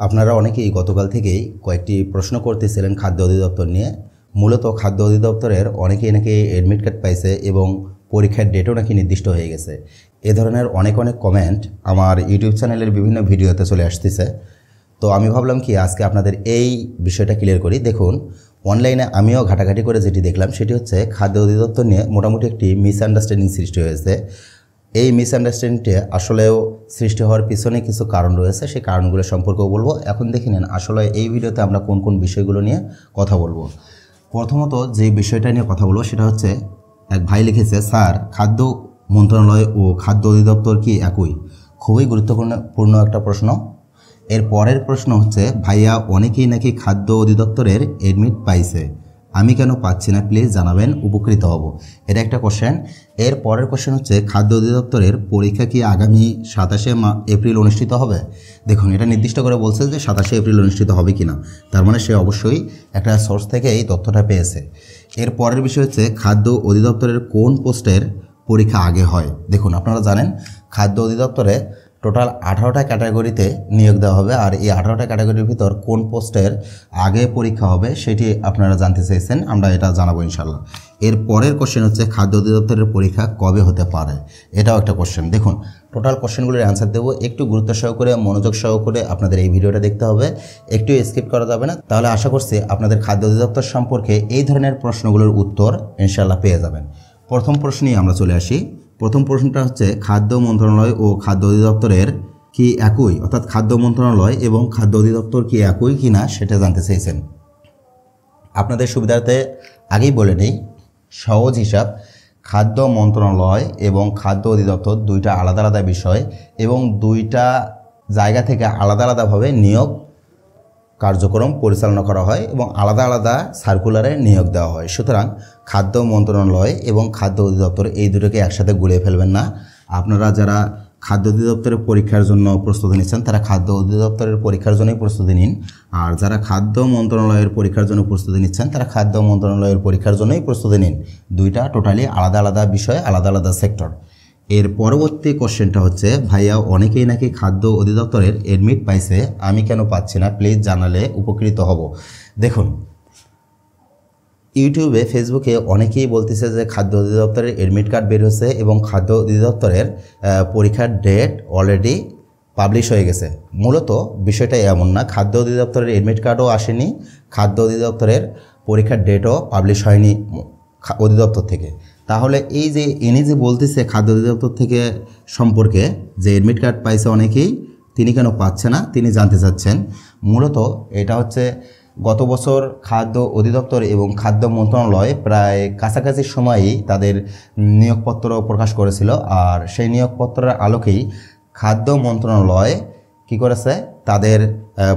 আপনারা অনেকেই গতকাল থেকেই কয়েকটি প্রশ্ন করতেছিলেন খাদ্য অধিদপ্তর নিয়ে। মূলত খাদ্য অধিদপ্তরের অনেকেই নাকি অ্যাডমিট কার্ড পাইছে এবং পরীক্ষার ডেটও নাকি নির্দিষ্ট হয়ে গেছে। এ ধরনের অনেক কমেন্ট আমার ইউটিউব চ্যানেলের বিভিন্ন ভিডিওতে চলে আসতেছে। তো আমি ভাবলাম কি আজকে আপনাদের এই বিষয়টা ক্লিয়ার করি। দেখুন, অনলাইনে আমিও ঘাটাঘাটি করে যেটি দেখলাম সেটি হচ্ছে খাদ্য অধিদপ্তর নিয়ে মোটামুটি একটি মিসআন্ডারস্ট্যান্ডিং সৃষ্টি হয়েছে। এই মিসআন্ডারস্ট্যান্ডিংটি আসলেও সৃষ্টি হওয়ার পিছনে কিছু কারণ রয়েছে, সেই কারণগুলো সম্পর্কেও বলবো। এখন দেখে নিন আসলে এই ভিডিওতে আমরা কোন কোন বিষয়গুলো নিয়ে কথা বলবো। প্রথমত যে বিষয়টা নিয়ে কথা বলবো সেটা হচ্ছে, এক ভাই লিখেছে, স্যার খাদ্য মন্ত্রণালয় ও খাদ্য অধিদপ্তর কি একই? খুবই গুরুত্বপূর্ণ একটা প্রশ্ন। এর পরের প্রশ্ন হচ্ছে, ভাইয়া অনেকেই নাকি খাদ্য অধিদপ্তরের এডমিট পাইছে, আমি কেন পাচ্ছি না, প্লিজ জানাবেন, উপকৃত হব। এটা একটা কোশ্চেন। এর পরের কোশ্চেন হচ্ছে, খাদ্য অধিদপ্তরের পরীক্ষা কি আগামী 27শে এপ্রিল অনুষ্ঠিত হবে? দেখুন, এটা নির্দিষ্ট করে বলছে যে 27শে এপ্রিল অনুষ্ঠিত হবে কিনা, তার মানে সে অবশ্যই একটা সোর্স থেকে এই তথ্যটা পেয়েছে। এর পরের বিষয় হচ্ছে, খাদ্য অধিদপ্তরের কোন পোস্টের পরীক্ষা আগে হয়? দেখুন, আপনারা জানেন খাদ্য অধিদপ্তরে টোটাল 18টা ক্যাটাগরিতে নিয়োগ দেওয়া হবে, আর এই 18টা ক্যাটাগরির ভিতর কোন পোস্টের আগে পরীক্ষা হবে সেটি আপনারা জানতে চাইছেন, আমরা এটা জানাবো ইনশাল্লাহ। এর পরের কোশ্চেন হচ্ছে, খাদ্য অধিদপ্তরের পরীক্ষা কবে হতে পারে? এটাও একটা কোশ্চেন। দেখুন, টোটাল কোশ্চেনগুলোর অ্যান্সার দেবো, একটু গুরুত্ব সহকারে মনোযোগ সহকারে আপনাদের এই ভিডিওটা দেখতে হবে, একটু স্কিপ করা যাবে না। তাহলে আশা করছি আপনাদের খাদ্য অধিদপ্তর সম্পর্কে এই ধরনের প্রশ্নগুলোর উত্তর ইনশাল্লাহ পেয়ে যাবেন। প্রথম প্রশ্নেই আমরা চলে আসি। প্রথম প্রশ্নটা হচ্ছে, খাদ্য মন্ত্রণালয় ও খাদ্য অধিদপ্তরের কি একই, অর্থাৎ খাদ্য মন্ত্রণালয় এবং খাদ্য অধিদপ্তর কি একই কিনা সেটা জানতে চেয়েছেন। আপনাদের সুবিধার্থে আগেই বলে নেই, সহজ হিসাব, খাদ্য মন্ত্রণালয় এবং খাদ্য অধিদপ্তর দুইটা আলাদা আলাদা বিষয় এবং দুইটা জায়গা থেকে আলাদা আলাদাভাবে নিয়োগ কার্যক্রম পরিচালনা করা হয় এবং আলাদা আলাদা সার্কুলারে নিয়োগ দেওয়া হয়। সুতরাং খাদ্য মন্ত্রণালয় এবং খাদ্য অধিদপ্তর এই দুটোকে একসাথে গুলিয়ে ফেলবেন না। আপনারা যারা খাদ্য অধিদপ্তরের পরীক্ষার জন্য প্রস্তুতি নিচ্ছেন তারা খাদ্য অধিদপ্তরের পরীক্ষার জন্যই প্রস্তুতি নিন, আর যারা খাদ্য মন্ত্রণালয়ের পরীক্ষার জন্য প্রস্তুতি নিচ্ছেন তারা খাদ্য মন্ত্রণালয়ের পরীক্ষার জন্যই প্রস্তুতি নিন। দুইটা টোটালি আলাদা আলাদা বিষয়, আলাদা আলাদা সেক্টর। এর পরবর্তী কোশ্চেনটা হচ্ছে, ভাইয়া অনেকেই নাকি খাদ্য অধিদপ্তরের এডমিট পাইছে, আমি কেন পাচ্ছি না, প্লিজ জানালে উপকৃত হব। দেখুন, ইউটিউবে ফেসবুকে অনেকেই বলতেছে যে খাদ্য অধিদপ্তরের এডমিট কার্ড বের হয়েছে এবং খাদ্য অধিদপ্তরের পরীক্ষার ডেট অলরেডি পাবলিশ হয়ে গেছে। মূলত বিষয়টা এমন না, খাদ্য অধিদপ্তরের এডমিট কার্ডও আসেনি, খাদ্য অধিদপ্তরের পরীক্ষার ডেটও পাবলিশ হয়নি অধিদপ্তর থেকে। তাহলে এই যে ইনি যে বলতেছে খাদ্য অধিদপ্তর থেকে সম্পর্কে যে এডমিট কার্ড পাইছে অনেকেই, তিনি কেন পাচ্ছে না তিনি জানতে চাচ্ছেন। মূলত এটা হচ্ছে গত বছর খাদ্য অধিদপ্তর এবং খাদ্য মন্ত্রণালয় প্রায় কাছাকাছি সময়ই তাদের নিয়োগপত্র প্রকাশ করেছিল, আর সেই নিয়োগপত্রের আলোকেই খাদ্য মন্ত্রণালয় কি করেছে, তাদের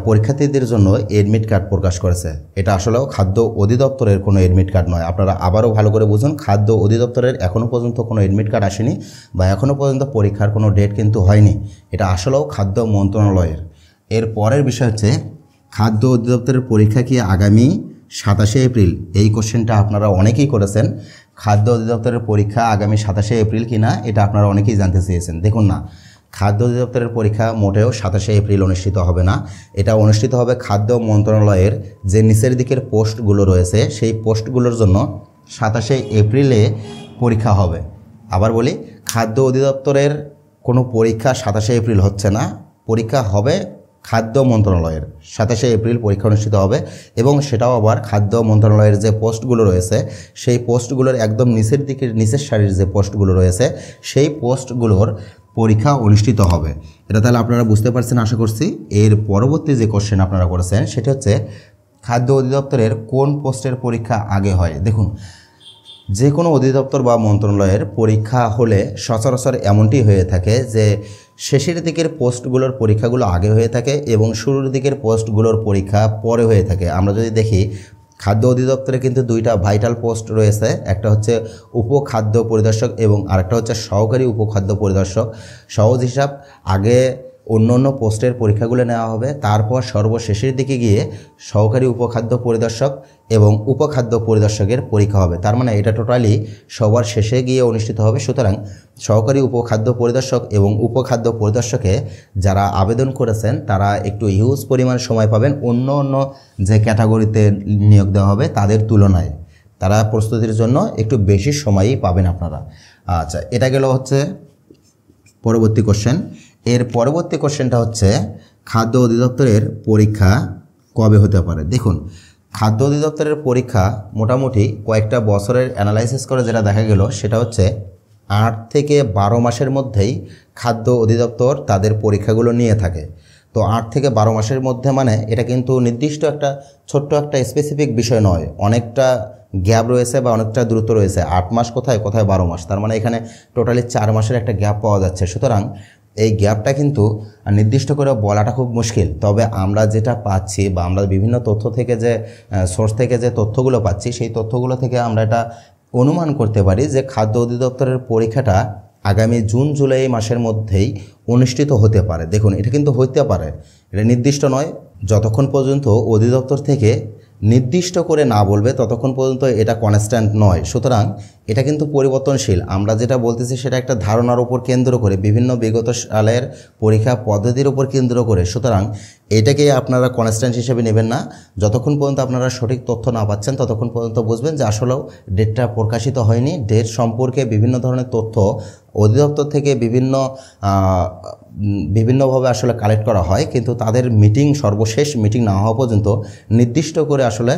পরীক্ষার্থীদের জন্য এডমিট কার্ড প্রকাশ করেছে। এটা আসলেও খাদ্য অধিদপ্তরের কোনো এডমিট কার্ড নয়। আপনারা আবারও ভালো করে বুঝুন, খাদ্য অধিদপ্তরের এখনও পর্যন্ত কোনো এডমিট কার্ড আসেনি বা এখনও পর্যন্ত পরীক্ষার কোনো ডেট কিন্তু হয়নি। এটা আসলেও খাদ্য মন্ত্রণালয়ের। এর পরের বিষয় হচ্ছে, খাদ্য অধিদপ্তরের পরীক্ষা কি আগামী 27শে এপ্রিল? এই কোশ্চেনটা আপনারা অনেকেই করেছেন। খাদ্য অধিদপ্তরের পরীক্ষা আগামী 27শে এপ্রিল কিনা এটা আপনারা অনেকেই জানতে চেয়েছেন। দেখুন না, খাদ্য অধিদপ্তরের পরীক্ষা মোটেও 27শে এপ্রিল অনুষ্ঠিত হবে না। এটা অনুষ্ঠিত হবে খাদ্য মন্ত্রণালয়ের যে নিচের দিকের পোস্টগুলো রয়েছে সেই পোস্টগুলোর জন্য 27শে এপ্রিলে পরীক্ষা হবে। আবার বলি, খাদ্য অধিদপ্তরের কোনো পরীক্ষা 27শে এপ্রিল হচ্ছে না, পরীক্ষা হবে খাদ্য মন্ত্রণালয়ের 27শে এপ্রিল পরীক্ষা অনুষ্ঠিত হবে এবং সেটাও আবার খাদ্য মন্ত্রণালয়ের যে পোস্টগুলো রয়েছে সেই পোস্টগুলোর একদম নিচের দিকের নিচের সারির যে পোস্টগুলো রয়েছে সেই পোস্টগুলোর পরীক্ষা অনুষ্ঠিত হবে। এটা তাহলে আপনারা বুঝতে পারছেন আশা করছি। এর পরবর্তী যে কোশ্চেন আপনারা করেছেন সেটা হচ্ছে, খাদ্য অধিদপ্তরের কোন পোস্টের পরীক্ষা আগে হয়? দেখুন, যে কোনো অধিদপ্তর বা মন্ত্রণালয়ের পরীক্ষা হলে সচরাচর এমনটি হয়ে থাকে যে শেষের দিকের পোস্টগুলোর পরীক্ষাগুলো আগে হয়ে থাকে এবং শুরুর দিকের পোস্টগুলোর পরীক্ষা পরে হয়ে থাকে। আমরা যদি দেখি, খাদ্য অধিদপ্তরে কিন্তু দুইটা ভাইটাল পোস্ট রয়েছে, একটা হচ্ছে উপখাদ্য পরিদর্শক এবং আরেকটা হচ্ছে সহকারী উপখাদ্য পরিদর্শক। সহজ হিসাব, আগে অন্য পোস্টের পরীক্ষাগুলো নেওয়া হবে। তারপর সর্বশেষের দিকে গিয়ে সহকারী উপখাদ্য পরিদর্শক এবং উপখাদ্য পরিদর্শকের পরীক্ষা হবে। তার মানে এটা টোটালি সবার শেষে গিয়ে অনুষ্ঠিত হবে। সুতরাং সহকারী উপখাদ্য পরিদর্শক এবং উপখাদ্য পরিদর্শকে যারা আবেদন করেছেন তারা একটু হিউজ পরিমাণ সময় পাবেন অন্য যে ক্যাটাগরিতে নিয়োগ দেওয়া হবে তাদের তুলনায়। তারা প্রস্তুতির জন্য একটু বেশি সময়ই পাবেন আপনারা। আচ্ছা, এটা গেল হচ্ছে পরবর্তী কোশ্চেন। এর পরবর্তী কোশ্চেনটা হচ্ছে খাদ্য অধিদপ্তরের পরীক্ষা কবে হতে পারে। দেখুন, খাদ্য অধিদপ্তরের পরীক্ষা মোটামুটি কয়েকটা বছরের অ্যানালাইসিস করে যেটা দেখা গেল সেটা হচ্ছে 8 থেকে 12 মাসের মধ্যেই খাদ্য অধিদপ্তর তাদের পরীক্ষাগুলো নিয়ে থাকে। তো 8 থেকে 12 মাসের মধ্যে মানে এটা কিন্তু নির্দিষ্ট একটা ছোট্ট একটা স্পেসিফিক বিষয় নয়, অনেকটা গ্যাপ রয়েছে বা অনেকটা দ্রুত রয়েছে। 8 মাস কোথায় 12 মাস, তার মানে এখানে টোটালি 4 মাসের একটা গ্যাপ পাওয়া যাচ্ছে। সুতরাং এই গ্যাপটা কিন্তু নির্দিষ্ট করে বলাটা খুব মুশকিল। তবে আমরা যেটা পাচ্ছি বা আমরা বিভিন্ন তথ্য থেকে যে সোর্স থেকে যে তথ্যগুলো পাচ্ছি সেই তথ্যগুলো থেকে আমরা এটা অনুমান করতে পারি যে খাদ্য অধিদপ্তরের পরীক্ষাটা আগামী জুন জুলাই মাসের মধ্যেই অনুষ্ঠিত হতে পারে। দেখুন, এটা কিন্তু হইতে পারে, এটা নির্দিষ্ট নয়। যতক্ষণ পর্যন্ত অধিদপ্তর থেকে নির্দিষ্ট করে না বলবে ততক্ষণ পর্যন্ত এটা কনস্ট্যান্ট নয়। সুতরাং এটা কিন্তু পরিবর্তনশীল। আমরা যেটা বলতেছি সেটা একটা ধারণার উপর কেন্দ্র করে, বিভিন্ন বিগত সালের পরীক্ষা পদ্ধতির উপর কেন্দ্র করে। সুতরাং এটাকে আপনারা কনস্ট্যান্ট হিসেবে নেবেন না। যতক্ষণ পর্যন্ত আপনারা সঠিক তথ্য না পাচ্ছেন ততক্ষণ পর্যন্ত বুঝবেন যে আসলেও ডেটটা প্রকাশিত হয়নি। ডেট সম্পর্কে বিভিন্ন ধরনের তথ্য অধিদপ্তর থেকে বিভিন্নভাবে আসলে কালেক্ট করা হয়, কিন্তু তাদের সর্বশেষ মিটিং না হওয়া পর্যন্ত নির্দিষ্ট করে আসলে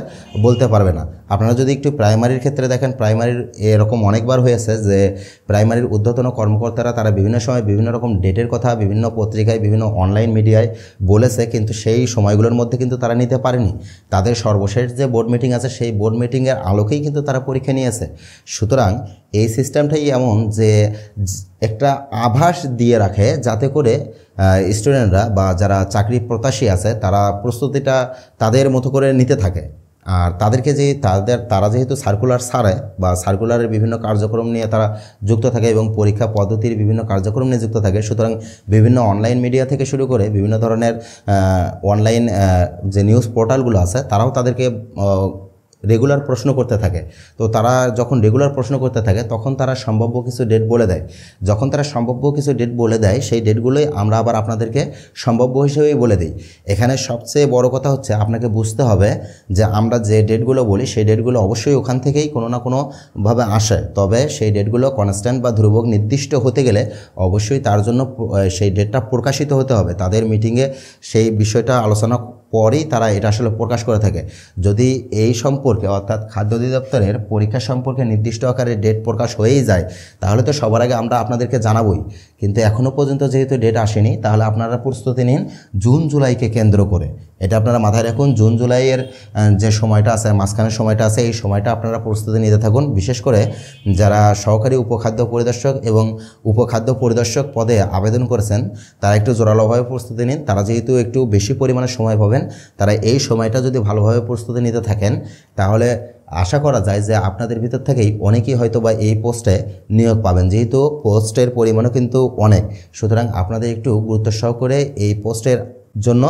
বলতে পারবে না। আপনারা যদি একটু প্রাইমারির ক্ষেত্রে দেখেন, প্রাইমারির এরকম অনেকবার হয়েছে যে প্রাইমারির ঊর্ধ্বতন কর্মকর্তারা তারা বিভিন্ন সময় বিভিন্ন রকম ডেটের কথা বিভিন্ন পত্রিকায় বিভিন্ন অনলাইন মিডিয়ায় বলেছে, কিন্তু সেই সময়গুলোর মধ্যে কিন্তু তারা নিতে পারেনি। তাদের সর্বশেষ যে বোর্ড মিটিং আছে সেই বোর্ড মিটিংয়ের আলোকেই কিন্তু তারা পরীক্ষা নিয়েছে। সুতরাং এই সিস্টেমটাই এমন যে একটা আভাস দিয়ে রাখে যাতে করে স্টুডেন্টরা বা যারা চাকরি প্রত্যাশী আছে তারা প্রস্তুতিটা তাদের মতো করে নিতে থাকে। আর তাদেরকে তারা যেহেতু সার্কুলার ছাড়ে বা সার্কুলারের বিভিন্ন কার্যক্রম নিয়ে তারা যুক্ত থাকে এবং পরীক্ষা পদ্ধতির বিভিন্ন কার্যক্রম নিয়ে যুক্ত থাকে, সুতরাং বিভিন্ন অনলাইন মিডিয়া থেকে শুরু করে বিভিন্ন ধরনের অনলাইন যে নিউজ পোর্টালগুলো আছে তারাও তাদেরকে রেগুলার প্রশ্ন করতে থাকে। তো তারা যখন রেগুলার প্রশ্ন করতে থাকে তখন তারা সম্ভাব্য কিছু ডেট বলে দেয়। যখন তারা সম্ভাব্য কিছু ডেট বলে দেয় সেই ডেটগুলোই আমরা আবার আপনাদেরকে সম্ভাব্য হিসেবেই বলে দিই। এখানে সবচেয়ে বড় কথা হচ্ছে আপনাকে বুঝতে হবে যে আমরা যে ডেটগুলো বলি সেই ডেটগুলো অবশ্যই ওখান থেকেই কোনো না কোনোভাবে আসে। তবে সেই ডেটগুলো কনস্ট্যান্ট বা ধ্রুবক নির্দিষ্ট হতে গেলে অবশ্যই তার জন্য সেই ডেটটা প্রকাশিত হতে হবে। তাদের মিটিংয়ে সেই বিষয়টা আলোচনা পরেই তারা এটা আসলে প্রকাশ করে থাকে। যদি এই সম্পর্কে অর্থাৎ খাদ্য অধিদপ্তরের পরীক্ষা সম্পর্কে নির্দিষ্ট আকারে ডেট প্রকাশ হয়েই যায় তাহলে তো সবার আগে আমরা আপনাদেরকে জানাবই। কিন্তু এখনও পর্যন্ত যেহেতু ডেট আসেনি তাহলে আপনারা প্রস্তুতি নিন জুন জুলাইকে কেন্দ্র করে। এটা আপনারা মাথায় রাখুন, জুন জুলাইয়ের যে সময়টা আছে, মাঝখানের সময়টা আছে, এই সময়টা আপনারা প্রস্তুতি নিতে থাকুন। বিশেষ করে যারা সহকারী উপখাদ্য পরিদর্শক এবং উপখাদ্য পরিদর্শক পদে আবেদন করেছেন তারা একটু জোরালোভাবে প্রস্তুতি নিন। তারা যেহেতু একটু বেশি পরিমাণে সময় পাবেন, তারা এই সময়টা যদি ভালোভাবে প্রস্তুতি নিতে থাকেন তাহলে আশা করা যায় যে আপনাদের ভিতর থেকেই অনেকেই হয়তো বা এই পোস্টে নিয়োগ পাবেন। যেহেতু পোস্টের পরিমাণও কিন্তু অনেক, সুতরাং আপনাদের একটু গুরুত্ব সহকারে এই পোস্টের জন্য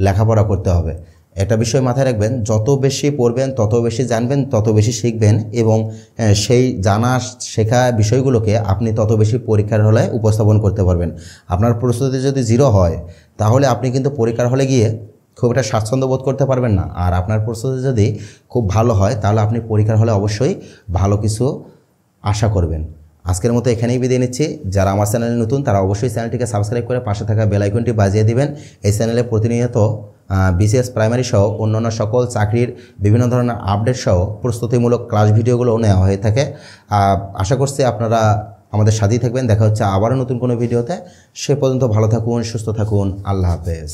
লেখাপড়া করতে হবে। একটা বিষয় মাথায় রাখবেন, যত বেশি পড়বেন তত বেশি জানবেন, তত বেশি শিখবেন এবং সেই জানা শেখা বিষয়গুলোকে আপনি তত বেশি পরীক্ষার হলে উপস্থাপন করতে পারবেন। আপনার প্রস্তুতি যদি 0 হয় তাহলে আপনি কিন্তু পরীক্ষার হলে গিয়ে খুব একটা স্বাচ্ছন্দ্য বোধ করতে পারবেন না। আর আপনার প্রস্তুতি যদি খুব ভালো হয় তাহলে আপনি পরীক্ষার হলে অবশ্যই ভালো কিছু আশা করবেন। আজকের মতো এখানেই বিদায় নিচ্ছি। যারা আমার চ্যানেলে নতুন তারা অবশ্যই চ্যানেলটিকে সাবস্ক্রাইব করে পাশে থাকা বেল আইকনটি বাজিয়ে দিবেন। এই চ্যানেলে প্রতিনিয়ত বিসিএস প্রাইমারি সহ অন্যান্য সকল চাকরির বিভিন্ন ধরনের আপডেট সহ প্রস্তুতিমূলক ক্লাস ভিডিওগুলো নেওয়া হয়ে থাকে। আশা করছি আপনারা আমাদের সাথেই থাকবেন। দেখা হচ্ছে আবারও নতুন কোনো ভিডিওতে। সে পর্যন্ত ভালো থাকুন, সুস্থ থাকুন। আল্লাহ হাফেজ।